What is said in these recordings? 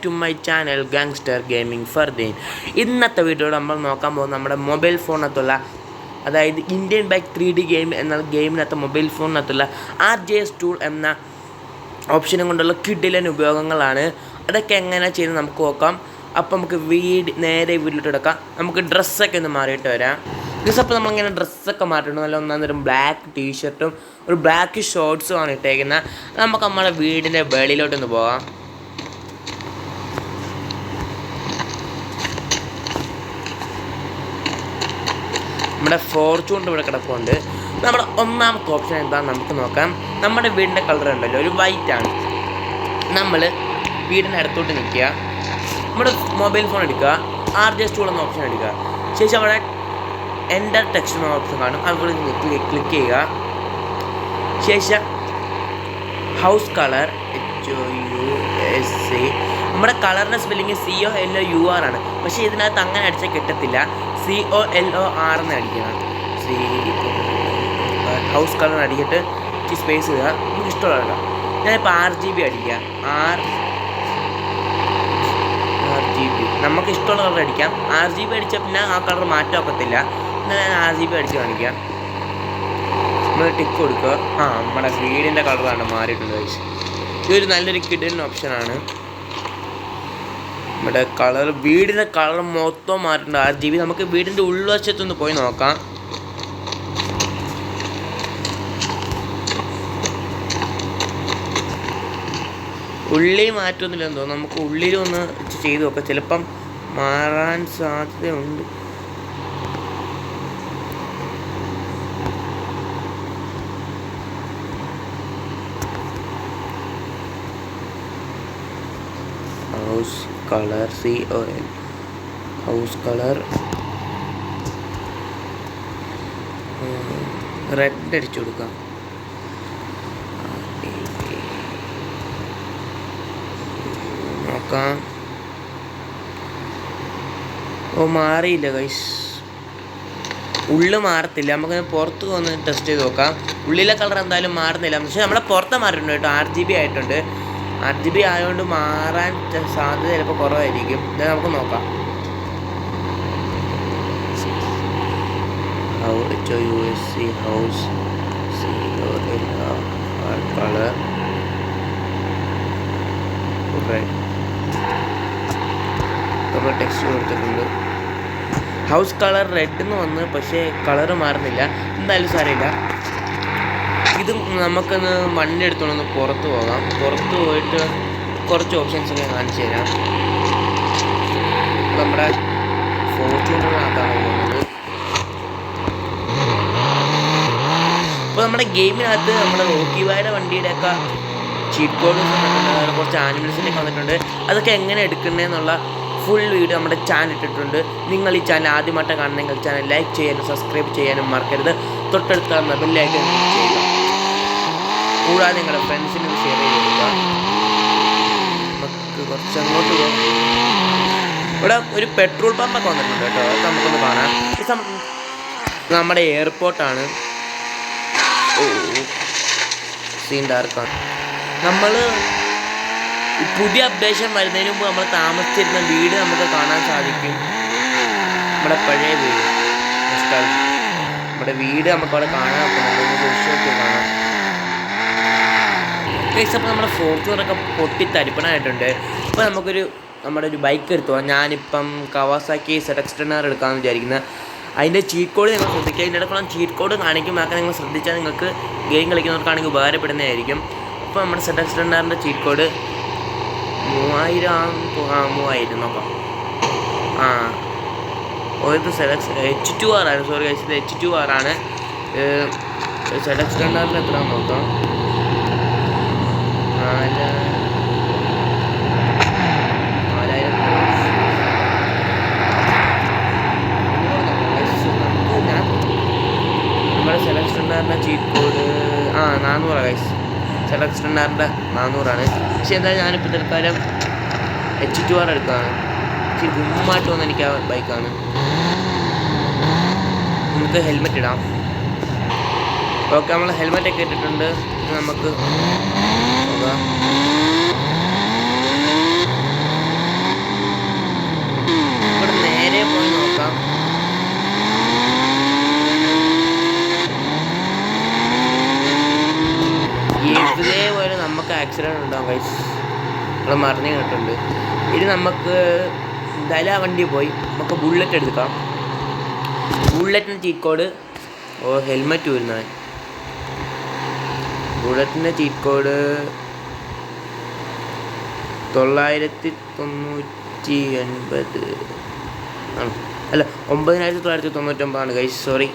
To my channel gangster gaming Fardeen. ഇന്നത്തെ വീഡിയോയിൽ നമ്മൾ നോക്കാൻ പോകുന്നത് നമ്മുടെ മൊബൈൽ ഫോണിനകത്തുള്ള, അതായത് ഇന്ത്യൻ ബൈക്ക് 3D ഗെയിം എന്ന ഗെയിമിനകത്ത് മൊബൈൽ ഫോണിനകത്തുള്ള RJS ടൂൾ എന്ന ഓപ്ഷനും കൊണ്ടുള്ള കിടിലൻ ഉപയോഗങ്ങളാണ്. അതൊക്കെ എങ്ങനെ ചെയ്യുന്നത് നമുക്ക് നോക്കാം. അപ്പോൾ നമുക്ക് നേരെ വീട്ടിലോട്ട് എടുക്കാം. നമുക്ക് ഡ്രസ്സൊക്കെ ഒന്ന് മാറിയിട്ട് വരാം. അപ്പോൾ നമ്മളിങ്ങനെ ഡ്രസ്സൊക്കെ മാറ്റിയിട്ട് നല്ല ഒന്നാം ബ്ലാക്ക് ടീഷർട്ടും ഒരു ബ്ലാക്ക് ഷോർട്സുമാണ് ഇട്ടേക്കുന്നത്. നമുക്ക് നമ്മുടെ വീടിൻ്റെ വെളിയിലോട്ടൊന്ന് പോകാം. നമ്മുടെ ഫോർച്യൂൺ ഇവിടെ കിടപ്പുണ്ട്. നമ്മുടെ ഒന്നാമത്തെ ഓപ്ഷൻ എന്താണെന്ന് നമുക്ക് നോക്കാം. നമ്മുടെ വീടിൻ്റെ കളർ ഉണ്ടല്ലോ, ഒരു വൈറ്റാണ്. നമ്മൾ വീടിൻ്റെ അടുത്തോട്ട് നിൽക്കുക, നമ്മുടെ മൊബൈൽ ഫോൺ എടുക്കുക, RJS ടൂൾ എന്ന ഓപ്ഷൻ എടുക്കുക. ശേഷം അവിടെ എൻ്റർ ടെക്സ്റ്റ് എന്ന ഓപ്ഷൻ കാണും, അവിടെ ക്ലിക്ക് ചെയ്യുക. ശേഷം ഹൗസ് കളർ HOUSE, നമ്മുടെ കളറിൻ്റെ സ്പെല്ലിങ് COLOUR ആണ്. പക്ഷേ ഇതിനകത്ത് അങ്ങനെ അടിച്ചാൽ കിട്ടത്തില്ല, COLOR എന്ന് അടിക്കണം. ഹൗസ് കളർ അടിച്ചിട്ട് സ്പേസ് ചെയ്യുക. നമുക്ക് ഇഷ്ടമുള്ള കേട്ടോ. ഞാനിപ്പോൾ RGB അടിക്കുക. RGB നമുക്ക് ഇഷ്ടമുള്ള കളർ അടിക്കാം. RGB അടിച്ചാൽ പിന്നെ ആ കളർ മാറ്റം ഒക്കത്തില്ല. എന്നാൽ ഞാൻ RGB അടിച്ച് കാണിക്കാം. നമ്മൾ ടിക്ക് കൊടുക്കുക. നമ്മുടെ വീടിൻ്റെ കളറാണ് മാറിയിട്ടുണ്ട്. ഇതൊരു നല്ലൊരു കിടിലൻ ഓപ്ഷനാണ്. നമ്മുടെ കളർ, വീടിൻ്റെ കളർ മൊത്തം മാറിയിട്ടുണ്ട്. RGB നമുക്ക് വീടിൻ്റെ ഉൾവശത്തൊന്ന് പോയി നോക്കാം. ഉള്ളിൽ മാറ്റമൊന്നുമില്ലെന്ന് തോന്നുന്നു. നമുക്ക് ഉള്ളിലൊന്ന് ചെയ്ത് നോക്കാം, ചിലപ്പം മാറാൻ സാധ്യതയുണ്ട്. House colour COL, house colour red അടിച്ചു കൊടുക്കാം. നോക്കാം. മാറിയില്ല ഗൈസ്, ഉള്ളിൽ മാറത്തില്ല. നമുക്ക് പുറത്ത് വന്ന് ടെസ്റ്റ് ചെയ്ത് നോക്കാം. ഉള്ളിലെ കളർ എന്തായാലും മാറുന്നില്ല, പക്ഷേ നമ്മളെ പുറത്ത് മാറിയിട്ടുണ്ട് കേട്ടോ. RGB ആയിട്ടുണ്ട്. RGB ആയതുകൊണ്ട് മാറാൻ സാധ്യത ചിലപ്പോൾ കുറവായിരിക്കും. ഇത് നമുക്ക് നോക്കാം. HOUSE house COLOR colour red. നമ്മൾ ടെക്സ്റ്റ് കൊടുത്തിട്ടുണ്ട്. ഹൗസ് കളർ റെഡ് എന്ന് വന്ന്, പക്ഷേ കളർ മാറുന്നില്ല. എന്തായാലും സാരമില്ല. ഇത് നമുക്കൊന്ന് വണ്ടി എടുത്തോണ്ടൊന്ന് പുറത്ത് പോകാം. പുറത്ത് പോയിട്ട് കുറച്ച് ഓപ്ഷൻസൊക്കെ കാണിച്ചു തരാം. നമ്മുടെ ഫോർച്യൂണറിനകത്താണ് പോകുന്നത്. ഇപ്പോൾ നമ്മുടെ ഗെയിമിനകത്ത് നമ്മുടെ റോക്കി ബായുടെ വണ്ടിയുടെയൊക്കെ ചീറ്റ് കോഡ് വന്നിട്ടുണ്ട്, കുറച്ച് ആനിമൽസിലേക്ക് വന്നിട്ടുണ്ട്. അതൊക്കെ എങ്ങനെ എടുക്കുന്നതെന്നുള്ള ഫുൾ വീഡിയോ നമ്മുടെ ചാനൽ ഇട്ടിട്ടുണ്ട്. നിങ്ങൾ ഈ ചാനൽ ആദ്യമായിട്ട് കാണുന്നെങ്കിൽ ചാനൽ ലൈക്ക് ചെയ്യാനും സബ്സ്ക്രൈബ് ചെയ്യാനും മറക്കരുത്. തൊട്ടടുത്ത ബെല്ലൈക്കൺ ക്ലിക്ക് ചെയ്യുക. കൂടാതെ നിങ്ങളുടെ ഫ്രണ്ട്സിന് ഷെയർ ചെയ്ത് കൊടുക്കുക. നമുക്ക് കുറച്ച് അങ്ങോട്ട് പോകാം. ഇവിടെ ഒരു പെട്രോൾ പമ്പൊക്കെ വന്നിട്ടുണ്ട് കേട്ടോ, അതൊക്കെ നമുക്കൊന്ന് കാണാം. നമ്മുടെ എയർപോർട്ടാണ്. സീൻ ഡാർക്കാണ്. നമ്മൾ പുതിയ അപ്ഡേഷൻ വരുന്നതിന് മുമ്പ് നമ്മൾ താമസിച്ചിരുന്ന വീട് നമുക്ക് കാണാൻ സാധിക്കും. നമ്മുടെ പഴയ വീട്, നമ്മുടെ വീട് നമുക്കവിടെ കാണാൻ പറ്റുന്നുണ്ട്. കാണാം. അപ്പോൾ നമ്മുടെ ഫോർച്യൂണറൊക്കെ പൊട്ടി തരിപ്പണമായിട്ടുണ്ട്. ഇപ്പോൾ നമ്മുടെ ഒരു ബൈക്ക് എടുത്തു പോകാം. ഞാനിപ്പം കവാസാക്കി ZX 10R എടുക്കാമെന്ന് വിചാരിക്കുന്നത്. അതിൻ്റെ ചീറ്റ് കോഡ് നിങ്ങൾ ശ്രദ്ധിക്കുക. അതിൻ്റെ ഇടയ്ക്കുള്ള ചീറ്റ് കോഡ് കാണിക്കുമ്പോൾ അതൊക്കെ നിങ്ങൾ ശ്രദ്ധിച്ചാൽ നിങ്ങൾക്ക് ഗെയിം കളിക്കുന്നവർക്കാണെങ്കിൽ ഉപകാരപ്പെടുന്നതായിരിക്കും. അപ്പോൾ നമ്മുടെ ZX 10Rൻ്റെ ചീറ്റ് കോഡ് 3000 നോക്കാം. ഇത് H2R ആണ്. സോറി ഗൈസ്, ഇത് H2R ആണ്. ZX 10Rൻ്റെ എത്ര നോക്കാം. 4000. നമ്മുടെ ZX 10Rൻ്റെ ചീറ്റ് കോഡ് 400 ഗൈസ്. ZX 10Rൻ്റെ 400 പക്ഷേ എന്തായാലും ഞാനിപ്പോൾ തൽക്കാലം H2R എടുക്കുകയാണ്. ഇച്ചിരി ഗുമ്മായിട്ട് വന്ന് എനിക്ക് ആ ബൈക്കാണ്. നമുക്ക് ഹെൽമെറ്റ് ഇടാം. ഓക്കെ, നമ്മൾ ഹെൽമെറ്റൊക്കെ ഇട്ടിട്ടുണ്ട്. നമുക്ക് നോക്കാം. ആക്സിഡൻറ്റ് ഉണ്ടാകും ഗൈസ്. നമ്മൾ മറിഞ്ഞ് കേട്ടിട്ടുണ്ട്. ഇനി നമുക്ക് എന്തായാലും ആ വണ്ടി പോയി നമുക്ക് ബുള്ളറ്റ് എടുക്കാം. ബുള്ളറ്റിൻ്റെ ചീറ്റ് കോഡ് ഹെൽമെറ്റ് വരുന്ന ബുള്ളറ്റിൻ്റെ ചീറ്റ് കോഡ് 990 ആണ്. അല്ല 9999 ഗൈസ്, സോറി.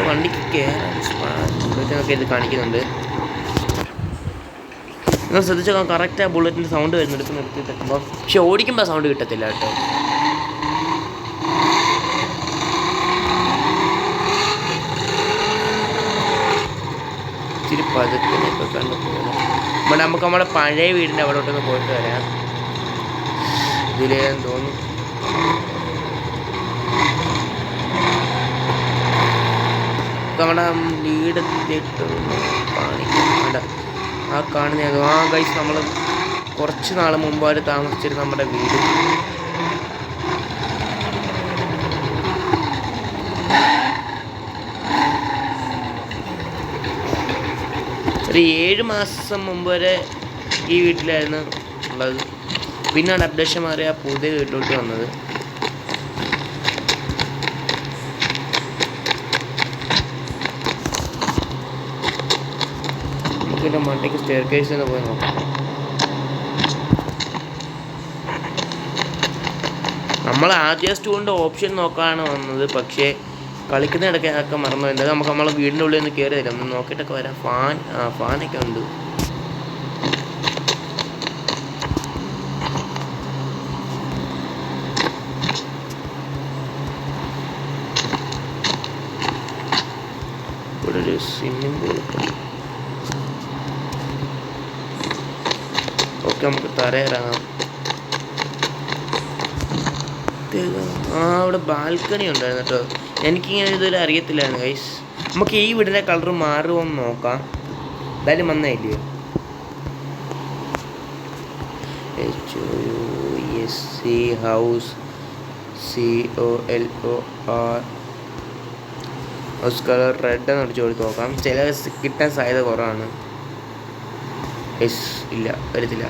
വണ്ടിക്ക് ബുള്ളറ്റിനൊക്കെ ഇത് കാണിക്കുന്നുണ്ട്. നിങ്ങൾ ശ്രദ്ധിച്ചാൽ കറക്റ്റ് ആ ബുള്ളറ്റിൻ്റെ സൗണ്ട് വരുന്നെടുത്ത് നിർത്തി തട്ടുമ്പോൾ. പക്ഷെ ഓടിക്കുമ്പോൾ സൗണ്ട് കിട്ടത്തില്ല കേട്ടോ. ഇച്ചിരി പതുക്കിനൊക്കെ കണ്ടു പോകണം. നമുക്ക് നമ്മുടെ പഴയ വീടിൻ്റെ അവിടോട്ടൊന്ന് പോയിട്ട് വരാം. ഇതിലേന്ന് തോന്നുന്നു. നമ്മുടെ വീട് എത്തിയിട്ടൊന്ന് കാണിക്കാം. ആ കാണുന്ന ഗൈസ്, നമ്മൾ കുറച്ച് നാൾ മുമ്പ് അവർ താമസിച്ചിരുന്ന നമ്മുടെ വീട്. ഒരു 7 മാസം മുമ്പ് വരെ ഈ വീട്ടിലായിരുന്നു ഉള്ളത്. പിന്നാണ് അപ്ഡേഷൻ മാറി ആ പുതിയ വീട്ടിലോട്ട് വന്നത്. നമുക്കിൻ്റെ മണ്ടയ്ക്ക് സ്റ്റെയർ കേസ് തന്നെ പോയി നോക്കാം. നമ്മൾ ആദ്യം സ്റ്റൂളിൻ്റെ ഓപ്ഷൻ നോക്കാനാണ് വന്നത്. പക്ഷേ കളിക്കുന്ന ഇടയ്ക്കൊക്കെ മറന്നു. എന്തായാലും നമുക്ക് നമ്മളെ വീടിൻ്റെ ഉള്ളിൽ ഒന്ന് കയറി തരാം. ഒന്ന് നോക്കിയിട്ടൊക്കെ വരാം. ഫാനൊക്കെ ഉണ്ട്. ഇവിടെ ഒരു സ്വിമ്മിംഗ് പൂൾ. ഓക്കെ, നമുക്ക് തറയിറങ്ങാം. അവിടെ ബാൽക്കണി ഉണ്ടായിരുന്നു കേട്ടോ. എനിക്കിങ്ങനെ ഇതുവരെ അറിയത്തില്ലായിരുന്നു ഗൈസ്. നമുക്ക് ഈ വീടിൻ്റെ കളർ മാറുമെന്ന് നോക്കാം. എന്തായാലും വന്നായില്ലയോ. HOUSE house COLOR house colour red എന്ന് അടിച്ചു കൊടുത്ത് നോക്കാം. ചില കിട്ടാൻ സാധ്യത കുറവാണ്. ഇല്ല, വരത്തില്ല.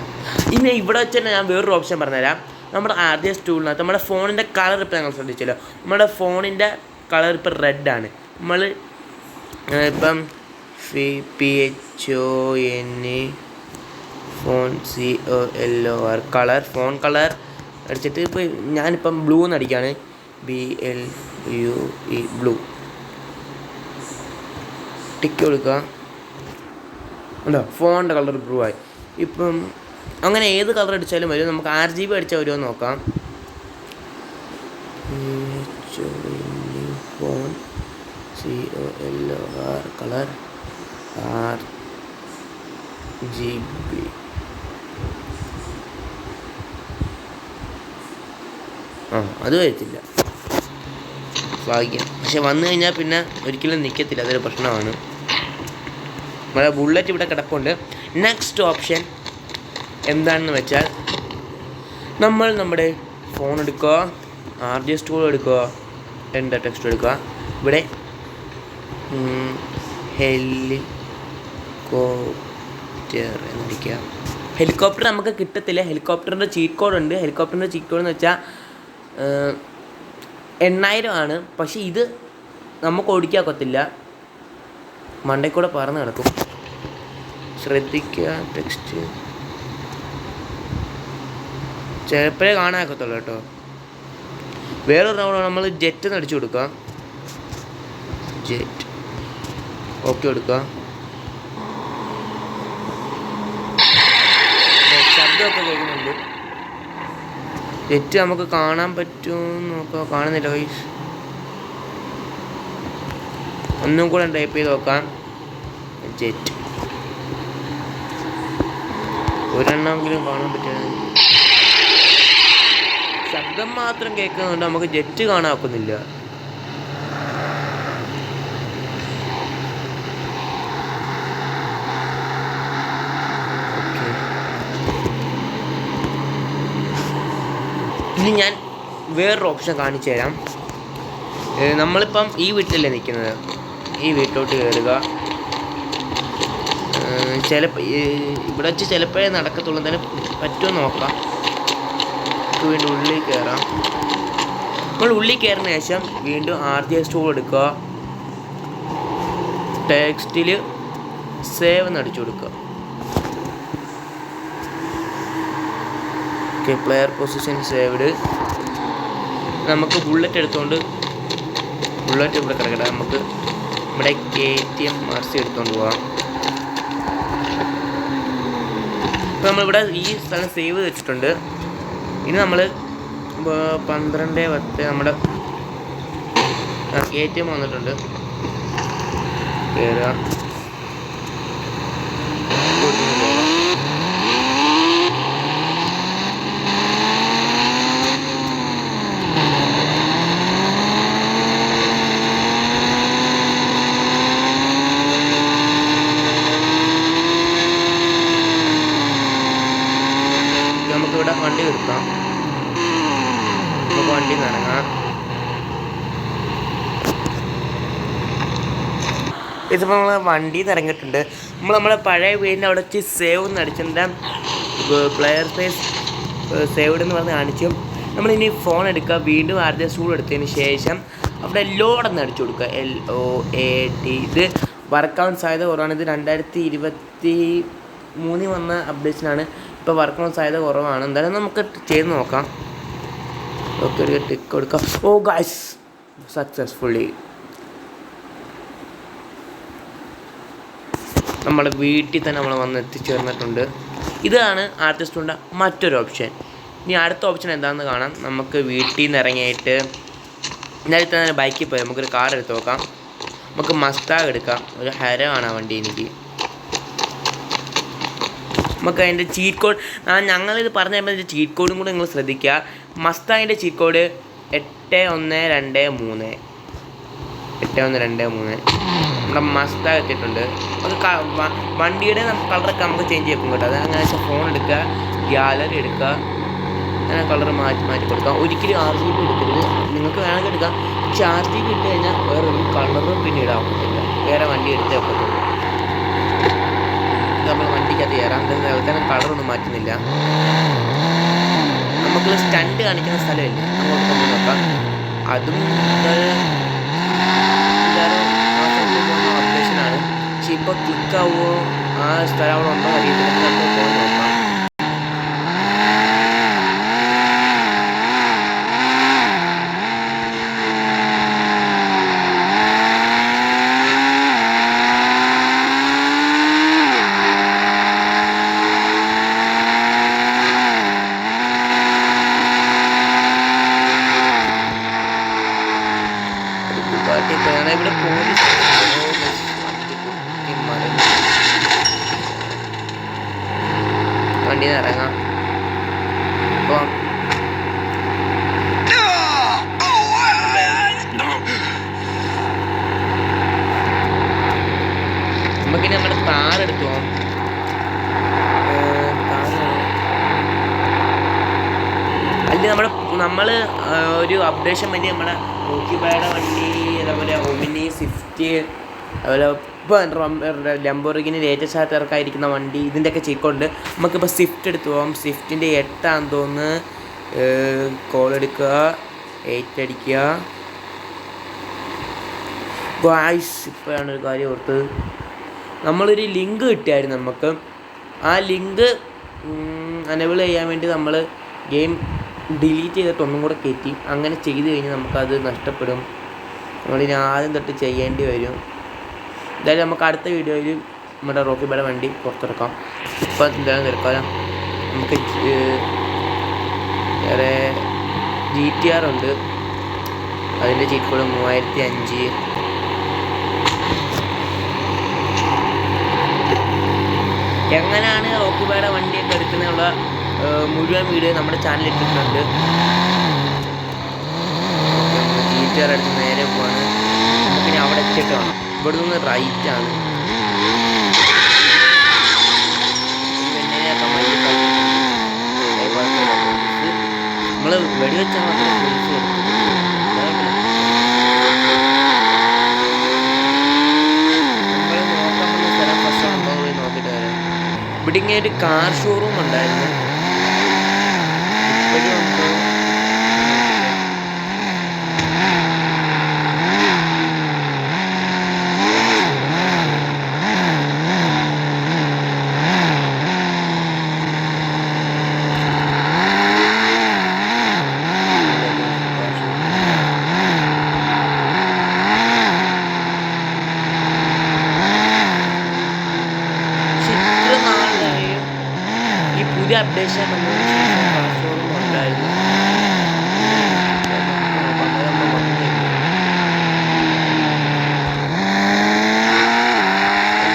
ഇനി ഇവിടെ വെച്ച് തന്നെ ഞാൻ വേറൊരു ഓപ്ഷൻ പറഞ്ഞുതരാം. നമ്മുടെ ആദ്യ സ്റ്റൂളിനകത്ത് നമ്മുടെ ഫോണിൻ്റെ കളർ ഇപ്പം ഞങ്ങൾ ശ്രദ്ധിച്ചല്ലോ. നമ്മുടെ ഫോണിൻ്റെ കളർ ഇപ്പം റെഡാണ്. നമ്മൾ ഇപ്പം PHONE phone COLOR colour, phone colour അടിച്ചിട്ട് ഇപ്പോൾ ഞാനിപ്പം ബ്ലൂ എന്ന് അടിക്കുകയാണ്. BLUE ബ്ലൂ ടിക്ക് കൊടുക്കുക. ഉണ്ടോ, ഫോണിൻ്റെ കളർ ബ്ലൂ ആയി. ഇപ്പം അങ്ങനെ ഏത് കളർ അടിച്ചാലും വരും. നമുക്ക് RGB അടിച്ചാൽ വരുമോ നോക്കാം. Phone COLOR colour RGB. അത് വരത്തില്ല, ഭാഗ്യം. പക്ഷെ വന്നു കഴിഞ്ഞാൽ പിന്നെ ഒരിക്കലും നിൽക്കത്തില്ല. അതൊരു പ്രശ്നമാണ്. നമ്മുടെ ബുള്ളറ്റ് ഇവിടെ കിടപ്പുണ്ട്. നെക്സ്റ്റ് ഓപ്ഷൻ എന്താണെന്ന് വെച്ചാൽ നമ്മൾ നമ്മുടെ ഫോൺ എടുക്കുക, RG സ്റ്റൂൾ എടുക്കുക, എൻ്റെ ടെക്സ്റ്റ് എടുക്കുക. ഇവിടെ ഹെലികോപ്റ്റർ എന്നടിക്കുക. ഹെലികോപ്റ്റർ നമുക്ക് കിട്ടത്തില്ല. ഹെലികോപ്റ്ററിൻ്റെ ചീറ്റ് കോഡ് ഉണ്ട്. ഹെലികോപ്റ്ററിൻ്റെ ചീറ്റ് കോഡ് എന്ന് വെച്ചാൽ 8000 ആണ്. പക്ഷേ ഇത് നമുക്ക് ഓടിക്കാക്കത്തില്ല. മണ്ടയിൽ കൂടെ പറന്ന് കിടക്കും. ശ്രദ്ധിക്കുക. ടെക്സ്റ്റ് ചിലപ്പോഴേ കാണാക്കത്തുള്ളൂ കേട്ടോ. വേറൊരു റൗണ്ട് നമ്മൾ ജെറ്റ് എന്ന് അടിച്ചു കൊടുക്കുക. ജെറ്റ് ഓക്കെ കൊടുക്കുക. ശബ്ദമൊക്കെ കേൾക്കുന്നുണ്ട്. ജെറ്റ് നമുക്ക് കാണാൻ പറ്റുമെന്ന് നോക്കാം. കാണുന്നില്ല ഗൈസ്. ഒന്നും കൂടെ ടൈപ്പ് ചെയ്ത് നോക്കാം. ജെറ്റ് ഒരെണ്ണമെങ്കിലും കാണാൻ പറ്റുക. ശബ്ദം മാത്രം കേൾക്കുന്നുണ്ട്. നമുക്ക് ജെറ്റ് കാണാക്കുന്നില്ല. ഇനി ഞാൻ വേറൊരു ഓപ്ഷൻ കാണിച്ചു തരാം. നമ്മളിപ്പം ഈ വീട്ടിലല്ലേ നിൽക്കുന്നത്. ഈ വീട്ടിലോട്ട് കയറുക. ചിലപ്പോൾ ഇവിടെ വെച്ച് ചിലപ്പോഴേ നടക്കത്തുള്ളൂ. എന്തായാലും പറ്റുമോ നോക്കാം. നമുക്ക് വീണ്ടും ഉള്ളിൽ കയറാം. നമ്മൾ ഉള്ളിൽ കയറുന്ന ശേഷം വീണ്ടും RGS ടൂൾ എടുക്കുക. ടെക്സ്റ്റിൽ സേവ് എന്നടിച്ചു കൊടുക്കുക. Okay, player position saved. നമുക്ക് ബുള്ളറ്റ് എടുത്തുകൊണ്ട് ബുള്ളറ്റ് ഇവിടെ കിടക്കട്ടെ. നമുക്ക് ഇവിടെ KTM RC എടുത്തുകൊണ്ട് പോകാം. ഇപ്പോൾ നമ്മളിവിടെ ഈ സ്ഥലം സേവ് വെച്ചിട്ടുണ്ട്. ഇനി നമ്മൾ 12:10 നമ്മുടെ KTM വന്നിട്ടുണ്ട്. കയറുക. നമുക്കിവിടെ വണ്ടി നിർത്താം. നമുക്ക് വണ്ടി നിറങ്ങാം. ഇതിപ്പോൾ നമ്മൾ വണ്ടി നിറങ്ങിയിട്ടുണ്ട്. നമ്മളെ പഴയ വീടിൻ്റെ അവിടെ വെച്ച് സേവ് എന്ന് അടിച്ചിട്ടുണ്ട്. പ്ലെയർ സ്പേസ് സേവ്ഡ് എന്ന് പറഞ്ഞ് കാണിച്ചു. നമ്മളിനി ഫോൺ എടുക്കുക. വീണ്ടും RGS ടൂൾ എടുത്തതിന് ശേഷം അവിടെ ലോഡ് എന്ന് അടിച്ചു കൊടുക്കുക. LOAD. ഇത് വർക്കാവാൻ സാധ്യത കുറവാണ്. ഇത് 2023 വന്ന അപ്ഡേഷനാണ്. ഇപ്പോൾ വർക്കാവാൻ സാധ്യത കുറവാണ്. എന്തായാലും നമുക്ക് ചെയ്ത് നോക്കാം. ഓക്കെ, ഒരു ടിക്ക് കൊടുക്കാം. ഓ ഗൈസ്, സക്സസ്ഫുള്ളി നമ്മുടെ വീട്ടിൽ തന്നെ നമ്മൾ വന്ന് എത്തിച്ചേർന്നിട്ടുണ്ട്. ഇതാണ് RGS ടൂളിൻ്റെ മറ്റൊരു ഓപ്ഷൻ. ഇനി അടുത്ത ഓപ്ഷൻ എന്താണെന്ന് കാണാം. നമുക്ക് വീട്ടിൽ നിന്ന് ഇറങ്ങിയിട്ട് നേരത്തെ തന്നെ ബൈക്കിൽ പോയി നമുക്കൊരു കാർ എടുത്ത് നോക്കാം. നമുക്ക് മസ്താഗ് എടുക്കാം. ഒരു ഹരമാണ് ആ വണ്ടി എനിക്ക്. നമുക്ക് അതിൻ്റെ ചീറ്റ് കോഡ് ഞങ്ങളിത് പറഞ്ഞു കഴിയുമ്പോൾ ഇതിൻ്റെ ചീറ്റ് കോഡും കൂടെ നിങ്ങൾ ശ്രദ്ധിക്കുക. മസ്താഗിൻ്റെ ചീറ്റ് കോഡ് 8123. 8123. നമ്മുടെ മസ്താഗ് എത്തിയിട്ടുണ്ട്. നമുക്ക് വണ്ടിയുടെ കളറൊക്കെ നമുക്ക് ചേഞ്ച് ചെയ്യും കേട്ടോ. അത് അങ്ങനെ വെച്ചാൽ ഫോൺ എടുക്കുക, ഗ്യാലറി എടുക്കുക, അങ്ങനെ കളർ മാറ്റി കൊടുക്കാം. ഒരിക്കലും RGB എടുക്കരുത്. നിങ്ങൾക്ക് വേണമെങ്കിൽ എടുക്കാം. പക്ഷേ RGB ഇട്ട് കഴിഞ്ഞാൽ വേറൊരു കളറും പിന്നെ ഇടാൻ പറ്റില്ല. വേറെ വണ്ടി എടുത്തേ പറ്റുള്ളൂ. നമ്മൾ വണ്ടിക്കകത്ത് കയറാം. അതുപോലെ കളറൊന്നും മാറ്റുന്നില്ല. നമുക്ക് സ്റ്റണ്ട് കാണിക്കുന്ന സ്ഥലമില്ല. അങ്ങോട്ട് നമ്മൾ നോക്കാം. അതും അപ്ഡേഷനാണ്. പക്ഷെ ഇപ്പോൾ ക്ലിക്കാവുമോ ആ സ്ഥലം അവിടെ ഉണ്ടോ അറിയത്തില്ല. നമുക്ക് പോയി നോക്കാം. ഇവിടെ പോലീസ് വണ്ടി ഇറങ്ങാം. അപ്പോൾ നമുക്കിനി നമ്മുടെ കാർ എടുത്തു പോകാം. അതിൽ നമ്മൾ ഒരു അപ്ഡേഷൻ വേണ്ടി നമ്മുടെ നോക്കിബായുടെ വണ്ടി, അതേപോലെ ഒമിനി, സ്വിഫ്റ്റ്, അതുപോലെ ഇപ്പോൾ ലംബോർഗിനി ലേറ്റസ്റ്റ് ആയിട്ട് ഇറക്കാതിരിക്കുന്ന വണ്ടി, ഇതിൻ്റെയൊക്കെ ചെക്കുണ്ട്. നമുക്കിപ്പോൾ സ്വിഫ്റ്റ് എടുത്തു പോകാം. സ്വിഫ്റ്റിൻ്റെ 8 തോന്നുന്നു. കോൾ എടുക്കുക, 8 അടിക്കുക. ഗായ്സ്, ഇപ്പോഴാണ് ഒരു കാര്യം ഓർത്തത്. നമ്മളൊരു ലിങ്ക് കിട്ടിയായിരുന്നു നമുക്ക്. ആ ലിങ്ക് അനേബിൾ ചെയ്യാൻ വേണ്ടി നമ്മൾ ഗെയിം ഡിലീറ്റ് ചെയ്തിട്ട് ഒന്നും കൂടെ കയറ്റി. അങ്ങനെ ചെയ്ത് കഴിഞ്ഞാൽ നമുക്കത് നഷ്ടപ്പെടും. നമ്മളിനി ആദ്യം തൊട്ട് ചെയ്യേണ്ടി വരും. എന്തായാലും നമുക്ക് അടുത്ത വീഡിയോയിൽ നമ്മുടെ റോക്കിബായുടെ വണ്ടി പുറത്തിറക്കാം. ഇപ്പം എന്തായാലും നിൽക്കാം. നമുക്ക് വേറെ GTR ഉണ്ട്. അതിൻ്റെ ചീറ്റ് കോഡ് 3005. എങ്ങനെയാണ് റോക്കിബായുടെ വണ്ടിയൊക്കെ എടുക്കുന്നതിനുള്ള മുഴുവൻ വീഡിയോ നമ്മുടെ ചാനലിൽ ഇട്ടിട്ടുണ്ട്. GTR എടുത്ത് നേരെ പോവാണ്. നമുക്കിനി അവിടെ എത്തിയിട്ട് വേണം. ഇവിടെ നിന്ന് റൈറ്റാണ്. നമ്മൾ വെടിവെച്ചാൽ മാത്രമേ പോലീസ് ഇവിടെ ഇങ്ങനെ ഒരു കാർ ഷോറൂം ഉണ്ടായിരുന്നു. ഇപ്പോഴും ഉണ്ടോ? പുതിയ അപ്ഡേഷൻ ഷോറൂം ഉണ്ടായിരുന്നു.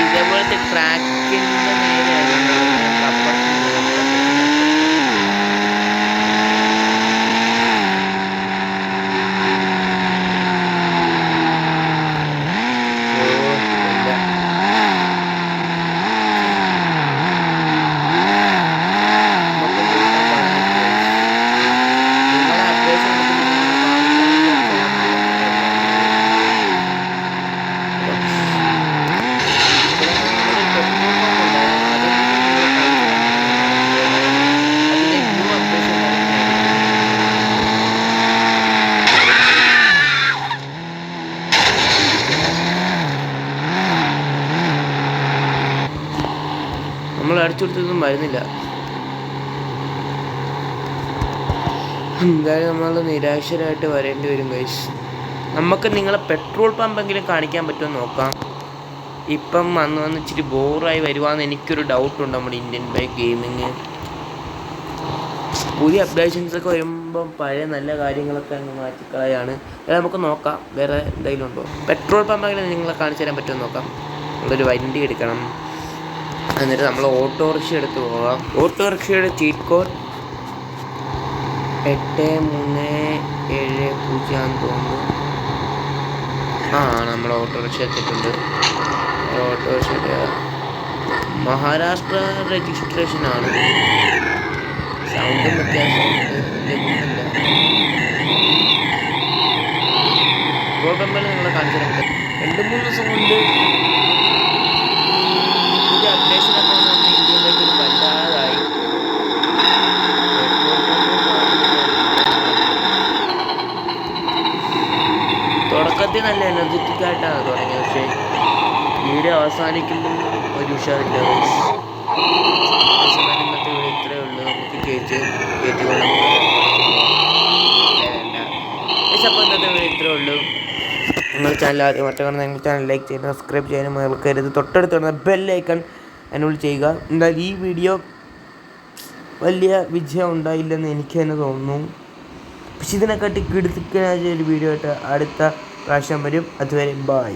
ഇതേപോലത്തെ ട്രാക്കിൻ്റെ നേരെയായിരുന്നു നമ്മൾ അടിച്ചു കൊടുത്തൊന്നും വരുന്നില്ല. എന്തായാലും നമ്മൾ നിരാശരായിട്ട് വരേണ്ടി വരും ഗൈസ്. നമുക്ക് നിങ്ങളെ പെട്രോൾ പമ്പെങ്കിലും കാണിക്കാൻ പറ്റുമോ നോക്കാം. ഇപ്പം വന്ന് ഇച്ചിരി ബോറായി വരുവാന്ന് എനിക്കൊരു ഡൗട്ടുണ്ട്. നമ്മുടെ ഇന്ത്യൻ ബൈക്ക് ഗെയിമിങ് പുതിയ അപ്ഡേഷൻസൊക്കെ വരുമ്പം പഴയ നല്ല കാര്യങ്ങളൊക്കെ അങ്ങ് മാറ്റിക്കളയാണ്. അത് നമുക്ക് നോക്കാം വേറെ എന്തെങ്കിലും ഉണ്ടോ. പെട്രോൾ പമ്പെങ്കിലും നിങ്ങളെ കാണിച്ചു തരാൻ പറ്റുമോ നോക്കാം. നമ്മളൊരു വണ്ടി എടുക്കണം. എന്നിട്ട് നമ്മൾ ഓട്ടോറിക്ഷ എടുത്ത് പോകാം. ഓട്ടോറിക്ഷയുടെ ചീറ്റ് കോഡ് 8370 തോന്നുന്നു. നമ്മൾ ഓട്ടോറിക്ഷ എത്തിയിട്ടുണ്ട്. ഓട്ടോറിക്ഷയുടെ മഹാരാഷ്ട്ര രജിസ്ട്രേഷനാണ്. സൗണ്ടും വ്യത്യാസമുണ്ട്. പെട്രോൾ പമ്പിൽ നിങ്ങളെ കാണിച്ചു തരാൻ പറ്റും. 2-3 ദിവസം കൊണ്ട് പുതിയ അപ്ഡേഷനൊക്കെ വന്ന് ഇന്ത്യയിലേക്ക് ഒരു വല്ലാതായി. തുടക്കത്തിൽ നല്ല എനർജറ്റിക് ആയിട്ടാണ് തുടങ്ങിയത്. പക്ഷേ വീഡിയോ അവസാനിക്കുമ്പോൾ ഒരു ഉഷാറില്ല. ഇന്നത്തെ വീഡിയോ ഇത്രയേ ഉള്ളൂ. നമുക്ക് കയറ്റിക്കൊണ്ട് അപ്പോൾ ഇന്നത്തെ വീഡിയോ ഇത്രയേ ഉള്ളൂ. നിങ്ങൾ ചാനൽ ആദ്യം കാണുന്ന നിങ്ങൾ ചാനൽ ലൈക്ക് ചെയ്യാനും സബ്സ്ക്രൈബ് ചെയ്യാനും മറക്കരുത്. തൊട്ടടുത്ത് വരുന്ന ബെല്ലൈക്കൺ എനേബിൾ ചെയ്യുക. എന്തായാലും ഈ വീഡിയോ വലിയ വിജയം ഉണ്ടായില്ലെന്ന് എനിക്ക് തന്നെ തോന്നുന്നു. പക്ഷെ ഇതിനെക്കാട്ടി കിടുക്കിനായ ഒരു വീഡിയോ ആയിട്ട് അടുത്ത പ്രാവശ്യം വരും. അതുവരെ ബൈ.